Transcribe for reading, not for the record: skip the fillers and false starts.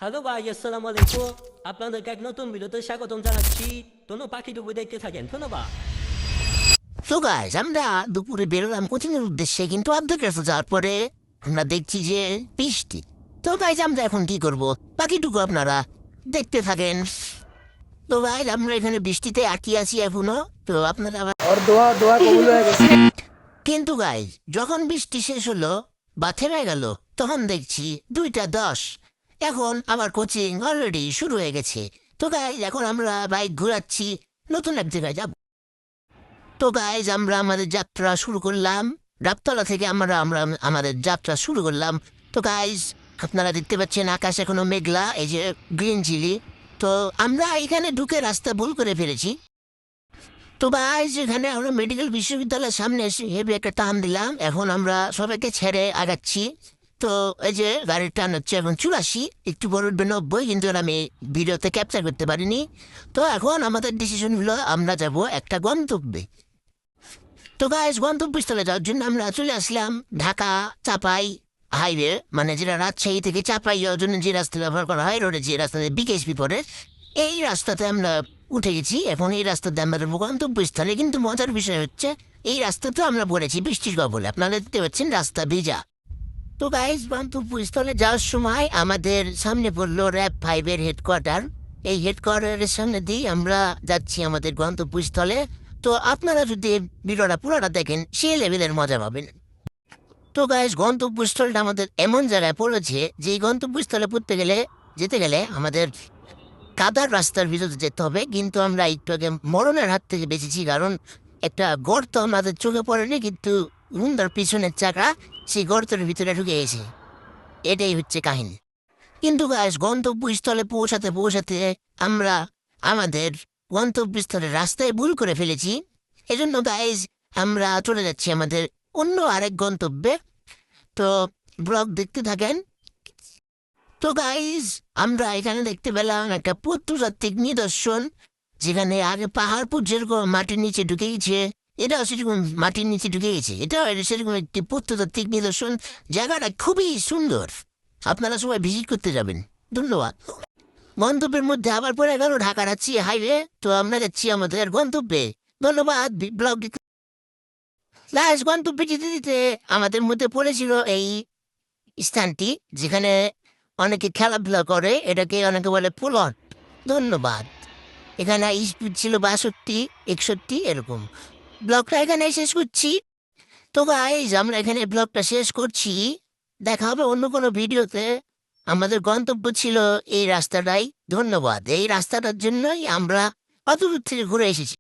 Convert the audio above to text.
Hello ভাই, আসসালামু আলাইকুম। আপনাদেরকে এক নতুন ভিডিওতে স্বাগতম জানাচ্ছি। কোনো পাখিটুকু দেখতে থাকেন, ধন্যবাদ। তো গাইজ আমরা দুপুরে বেরোলাম কোচিংয়ের উদ্দেশ্যে, কিন্তু অর্ধেক রাস্তা যাওয়ার পরে আমরা দেখছি যে বৃষ্টি। তো গাইজ আমরা এখন কি করব, বাকিটুকু আপনারা দেখতে থাকেন। তো গাইজ আমরা এখানে বৃষ্টিতে আটকে আছি এখনো। তো আপনারা और दुआ दुआ कबूल হয়ে গেছে। কিন্তু গাইজ যখন বৃষ্টি শেষ হলো বা থেমে গেল, তখন দেখছি 2:10। এখন আমার কোচিং অলরেডি শুরু হয়ে গেছে। তো গাইজ এখন আমরা বাইক ঘোরাচ্ছি, নতুন এক জায়গায় যাব। তো গাইজ আমরা আমাদের যাত্রা শুরু করলাম, ডাবতলা থেকে আমরা আমরা আমাদের যাত্রা শুরু করলাম। তো গাইজ আপনারা দেখতে পাচ্ছেন আকাশ এখনো মেঘলা, এই যে গ্রিন চিলি। তো আমরা এখানে ঢুকে রাস্তা ভুল করে ফেলেছি। তো গাইজ এখানে আমরা মেডিকেল বিশ্ববিদ্যালয়ের সামনে এসে হেভি একটা টান দিলাম। এখন আমরা সবাইকে ছেড়ে আগাচ্ছি। তো এই যে গাড়ির টান হচ্ছে এখন 84, একটু বড় উঠবে 90, কিন্তু আমি ভিডিওতে ক্যাপচার করতে পারিনি। তো এখন আমাদের ডিসিশন হলো আমরা যাব একটা গন্তব্যে। তো গাইজ গন্তব্যস্থলে যাওয়ার জন্য আমরা চলে আসলাম ঢাকা চাপাই হাইওয়ে, মানে যেটা রাজশাহী থেকে চাপাই যাওয়ার জন্য যে রাস্তা ব্যবহার করা হয়, রোডে যে রাস্তাতে বিকেএসপি পড়ে, এই রাস্তাতে আমরা উঠে গেছি। এখন এই রাস্তাতে আমরা যাবো গন্তব্যস্থলে। কিন্তু মজার বিষয় হচ্ছে এই রাস্তাতে আমরা পড়েছি বৃষ্টির কবলে, আপনারা দেখতে পাচ্ছেন রাস্তা ভিজা। তো গাইজ গন্তব্যস্থলে যাওয়ার সময় আমাদের সামনে পড়লো র্যাব 5-এর হেডকোয়ার্টার। এই হেডকোয়ার্টারের সামনে দিয়ে আমরা যাচ্ছি আমাদের গন্তব্যস্থলে। তো আপনারা যদি ভিডিওটা পুরোটা দেখেন সেই লেভেলের মজা পাবেন। তো গাইজ গন্তব্যস্থলটা আমাদের এমন জায়গায় পড়েছে যে এই গন্তব্যস্থলে যেতে গেলে আমাদের কাদার রাস্তার ভিতরে যেতে হবে। কিন্তু আমরা একটু আগে মরণের হাত থেকে বেঁচেছি, কারণ একটা গর্ত আমাদের চোখে পড়েনি, কিন্তু রুন্দার পিছনের চাকা সেই গর্তের ভিতরে ঢুকে গেছে। এটাই হচ্ছে কাহিনী। কিন্তু গাইজ গন্তব্যস্থলে পৌঁছাতে পৌঁছাতে আমরা আমাদের গন্তব্যস্থলের রাস্তায় ভুল করে ফেলেছি। এজন্য গাইজ আমরা চলে যাচ্ছি আমাদের অন্য আরেক গন্তব্যে। তো ব্লগ দেখতে থাকেন। তো গাইজ আমরা এখানে দেখতে পেলাম একটা প্রত্নতাত্ত্বিক নিদর্শন, যেখানে আগে পাহাড়পুর যেরকম মাটির নিচে ঢুকে গেছে, এটাও সেরকম মাটির নিচে ঢুকে গেছে। এটাও সেরকম একটি প্রত্নতাত্ত্বিক নিদর্শন। জায়গাটা খুবই সুন্দর, আপনারা সবাই ভিজিট করতে যাবেন। ধন্যবাদ। গন্তব্যের মধ্যে আবার পরে গেল ঢাকা রাঁচি হাইওয়ে। তো আমরা যাচ্ছি আমাদের গন্তব্যে। ধন্যবাদ। ব্লগ লাস্ট গন্তব্যে যেতে দিতে আমাদের মধ্যে পড়েছিল এই স্থানটি, যেখানে অনেকে খেলাধুলা করে, এটাকে অনেকে বলে পুলট। ধন্যবাদ। এখানে স্পিড ছিল 62, 61 এরকম। ব্লগটা এখানে শেষ করছি। তো গাইজ আমরা এখানে ব্লগটা শেষ করছি। দেখা হবে অন্য কোনো ভিডিওতে। আমাদের গন্তব্য ছিল এই রাস্তাটাই। ধন্যবাদ। এই রাস্তাটার জন্যই আমরা অত দূর থেকে ঘুরে এসেছি।